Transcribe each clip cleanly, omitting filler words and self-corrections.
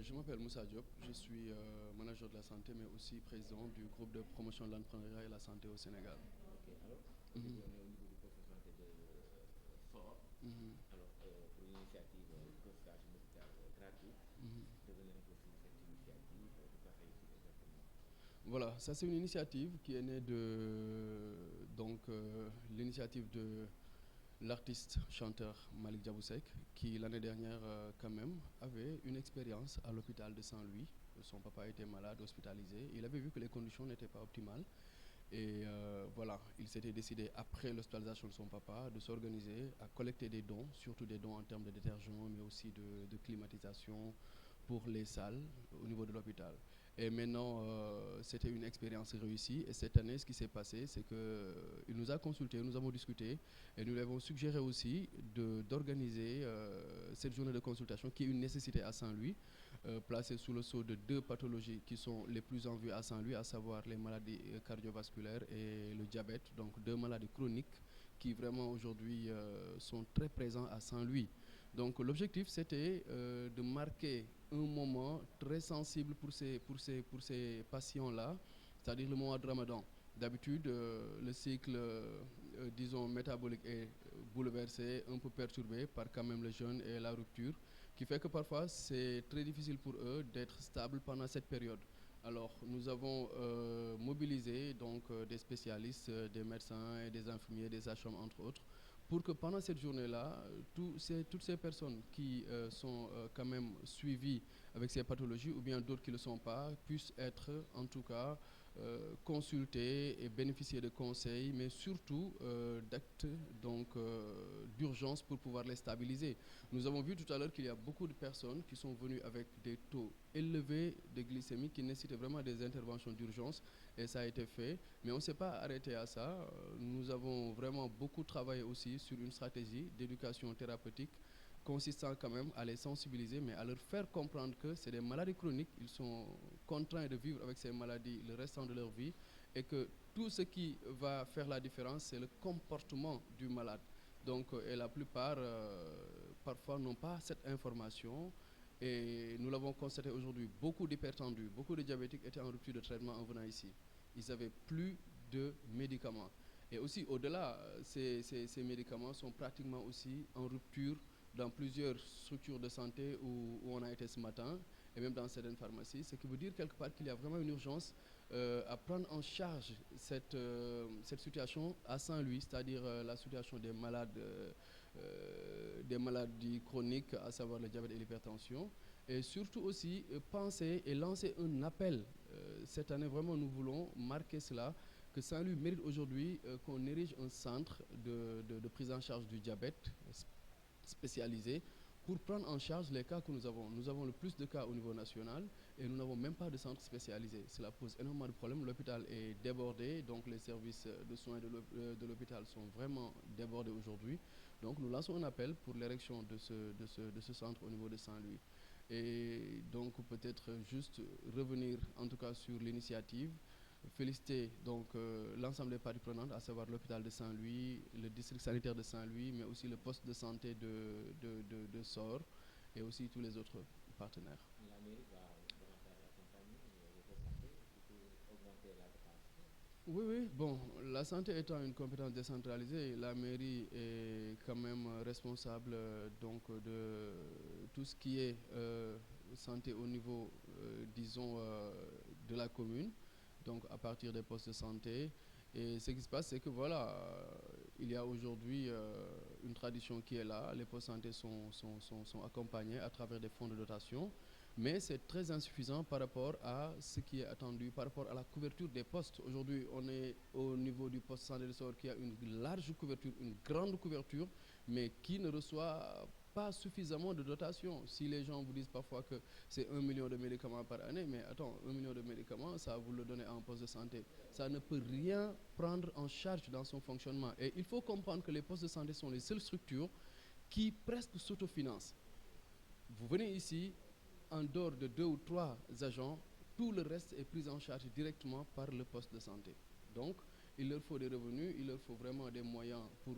Je m'appelle Moussa Diop, je suis manager de la santé, mais aussi président du groupe de promotion de l'entrepreneuriat et la santé au Sénégal. Ok, alors, on est Mhm, au niveau du poste de santé de Sor. mhm, Alors, pour l'initiative de stage médical gratuit, mhm. revenez un peu sur cette initiative, de quoi s'agit-il exactement? Voilà, ça c'est une initiative qui est née de l'initiative de l'artiste chanteur Malik Diaboussek, qui l'année dernière quand même avait une expérience à l'hôpital de Saint-Louis. Son papa était malade, hospitalisé. Il avait vu que les conditions n'étaient pas optimales. Et voilà, il s'était décidé, après l'hospitalisation de son papa, de s'organiser à collecter des dons, surtout des dons en termes de détergents, mais aussi de climatisation pour les salles au niveau de l'hôpital. Et maintenant, c'était une expérience réussie. Et cette année, ce qui s'est passé, c'est qu'il nous a consultés, nous avons discuté, et nous lui avons suggéré aussi d'organiser cette journée de consultation, qui est une nécessité à Saint-Louis, placée sous le sceau de deux pathologies qui sont les plus en vue à Saint-Louis, à savoir les maladies cardiovasculaires et le diabète, donc deux maladies chroniques qui vraiment aujourd'hui sont très présents à Saint-Louis. Donc l'objectif, c'était de marquer un moment très sensible pour ces patients-là, c'est-à-dire le mois de Ramadan. D'habitude, le cycle, disons, métabolique est bouleversé, un peu perturbé par quand même le jeûne et la rupture, qui fait que parfois c'est très difficile pour eux d'être stables pendant cette période. Alors, nous avons mobilisé donc des spécialistes, des médecins et des infirmiers, des sages-femmes entre autres, pour que pendant cette journée-là, toutes ces personnes qui sont quand même suivies avec ces pathologies ou bien d'autres qui ne le sont pas, puissent être en tout cas consultées et bénéficier de conseils, mais surtout d'actes donc d'urgence pour pouvoir les stabiliser. Nous avons vu tout à l'heure qu'il y a beaucoup de personnes qui sont venues avec des taux élevés de glycémie qui nécessitaient vraiment des interventions d'urgence et ça a été fait. Mais on ne s'est pas arrêté à ça. Nous avons vraiment beaucoup travaillé aussi sur une stratégie d'éducation thérapeutique consistant quand même à les sensibiliser, mais à leur faire comprendre que c'est des maladies chroniques, ils sont contraints de vivre avec ces maladies le restant de leur vie et que tout ce qui va faire la différence, c'est le comportement du malade. Donc, et la plupart, parfois, n'ont pas cette information. Et nous l'avons constaté aujourd'hui, beaucoup d'hypertendus, beaucoup de diabétiques étaient en rupture de traitement en venant ici. Ils n'avaient plus de médicaments. Et aussi, au-delà, ces médicaments sont pratiquement aussi en rupture dans plusieurs structures de santé où on a été ce matin, et même dans certaines pharmacies, ce qui veut dire quelque part qu'il y a vraiment une urgence à prendre en charge cette situation à Saint-Louis, c'est-à-dire la situation des maladies chroniques, à savoir le diabète et l'hypertension. Et surtout aussi penser et lancer un appel. Cette année, vraiment, nous voulons marquer cela, que Saint-Louis mérite aujourd'hui qu'on érige un centre de prise en charge du diabète spécialisé pour prendre en charge les cas que nous avons. Nous avons le plus de cas au niveau national et nous n'avons même pas de centre spécialisé. Cela pose énormément de problèmes. L'hôpital est débordé, donc les services de soins de l'hôpital sont vraiment débordés aujourd'hui. Donc nous lançons un appel pour l'érection de ce centre au niveau de Saint-Louis. Et donc peut-être juste revenir en tout cas sur l'initiative, féliciter donc l'ensemble des parties prenantes, à savoir l'hôpital de Saint-Louis, le district sanitaire de Saint-Louis, mais aussi le poste de santé de Sor et aussi tous les autres partenaires. La mairie va davantage accompagner le poste de santé pour augmenter la capacité. Oui, oui, bon, la santé étant une compétence décentralisée, la mairie est quand même responsable donc de tout ce qui est santé au niveau, disons, de la commune, donc à partir des postes de santé. Et ce qui se passe, c'est que voilà, il y a aujourd'hui une tradition qui est là, les postes de santé sont accompagnés à travers des fonds de dotation, mais c'est très insuffisant par rapport à ce qui est attendu, par rapport à la couverture des postes. Aujourd'hui, on est au niveau du poste santé de Sor qui a une large couverture, une grande couverture, mais qui ne reçoit pas suffisamment de dotation. Si les gens vous disent parfois que c'est 1 million de médicaments par année, mais attends, 1 million de médicaments, ça vous le donnez à un poste de santé. Ça ne peut rien prendre en charge dans son fonctionnement. Et il faut comprendre que les postes de santé sont les seules structures qui presque s'autofinancent. Vous venez ici, en dehors de 2 ou 3 agents, tout le reste est pris en charge directement par le poste de santé. Donc, il leur faut des revenus, il leur faut vraiment des moyens pour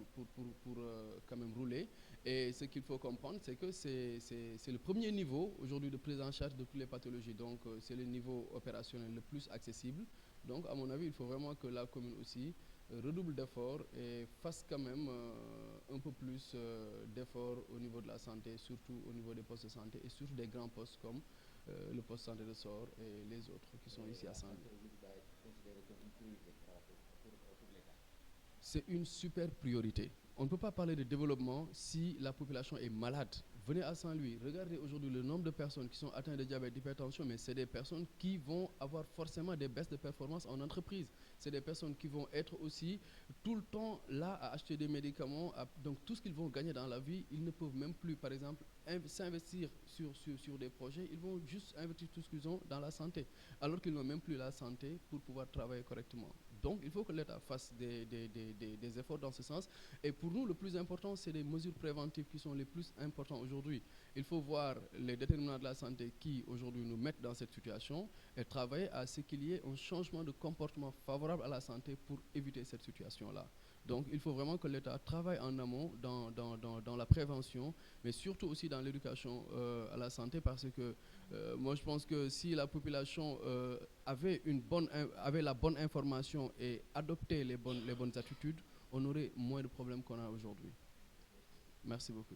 quand même rouler. Et ce qu'il faut comprendre, c'est que c'est le premier niveau aujourd'hui de prise en charge de toutes les pathologies. Donc, c'est le niveau opérationnel le plus accessible. Donc, à mon avis, il faut vraiment que la commune aussi redouble d'efforts et fasse quand même un peu plus d'efforts au niveau de la santé, surtout au niveau des postes de santé et surtout des grands postes comme le poste santé de Sor et les autres qui sont ici à Saint-Louis. C'est une super priorité. On ne peut pas parler de développement si la population est malade. Venez à Saint-Louis, regardez aujourd'hui le nombre de personnes qui sont atteintes de diabète, d'hypertension, mais c'est des personnes qui vont avoir forcément des baisses de performance en entreprise. C'est des personnes qui vont être aussi tout le temps là à acheter des médicaments. Donc tout ce qu'ils vont gagner dans la vie, ils ne peuvent même plus, par exemple, s'investir sur des projets. Ils vont juste investir tout ce qu'ils ont dans la santé, alors qu'ils n'ont même plus la santé pour pouvoir travailler correctement. Donc, il faut que l'État fasse des efforts dans ce sens. Et pour nous, le plus important, c'est les mesures préventives qui sont les plus importantes aujourd'hui. Il faut voir les déterminants de la santé qui, aujourd'hui, nous mettent dans cette situation et travailler à ce qu'il y ait un changement de comportement favorable à la santé pour éviter cette situation-là. Donc, il faut vraiment que l'État travaille en amont dans la prévention, mais surtout aussi dans l'éducation à la santé, parce que moi, je pense que si la population avait la bonne information et adoptait les bonnes attitudes, on aurait moins de problèmes qu'on a aujourd'hui. Merci beaucoup.